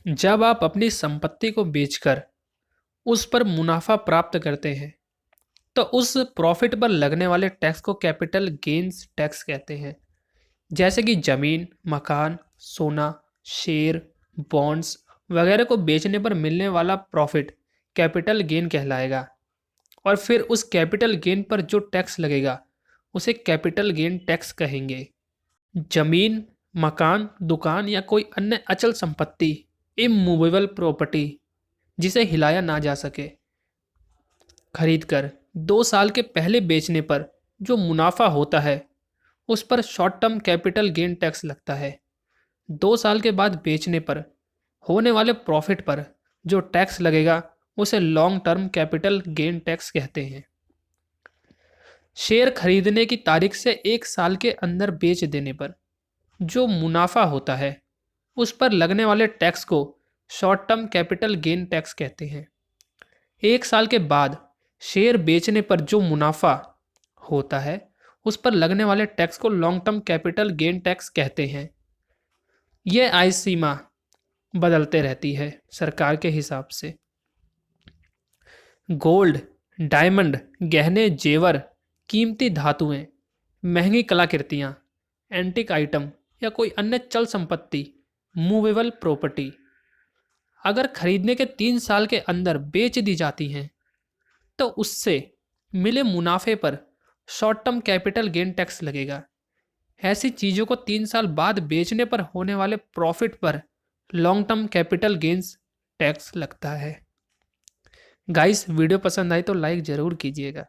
जब आप अपनी संपत्ति को बेचकर उस पर मुनाफा प्राप्त करते हैं, तो उस प्रॉफिट पर लगने वाले टैक्स को कैपिटल गेन्स टैक्स कहते हैं। जैसे कि जमीन, मकान, सोना, शेयर, बॉन्ड्स वगैरह को बेचने पर मिलने वाला प्रॉफिट कैपिटल गेन कहलाएगा। और फिर उस कैपिटल गेन पर जो टैक्स लगेगा उसे कैपिटल गेन टैक्स कहेंगे। जमीन, मकान, दुकान या कोई अन्य अचल संपत्ति, इमूवेबल प्रॉपर्टी, जिसे हिलाया ना जा सके, खरीदकर 2 साल के पहले बेचने पर जो मुनाफा होता है उस पर short term capital gain tax लगता है। 2 साल के बाद बेचने पर होने वाले प्रॉफिट पर जो टैक्स लगेगा उसे long term capital gain tax कहते हैं। शेयर खरीदने की तारीख से 1 साल के अंदर बेच देने पर जो मुनाफा होता है उस पर लगने वाले टैक्स को short term capital gain tax कहते हैं। 1 साल के बाद शेयर बेचने पर जो मुनाफा होता है उस पर लगने वाले टैक्स को long term capital gain tax कहते हैं। यह आय सीमा बदलते रहती है सरकार के हिसाब से। गोल्ड, डायमंड, गहने, जेवर, कीमती धातुएं, महंगी कलाकृतियां, एंटिक आइटम या कोई अन्य चल संपत्ति, मूवेबल प्रॉपर्टी, अगर खरीदने के 3 साल के अंदर बेच दी जाती हैं तो उससे मिले मुनाफे पर short term capital gain tax लगेगा। ऐसी चीज़ों को 3 साल बाद बेचने पर होने वाले प्रॉफिट पर long term capital gains tax लगता है। गाइस, वीडियो पसंद आई तो लाइक ज़रूर कीजिएगा।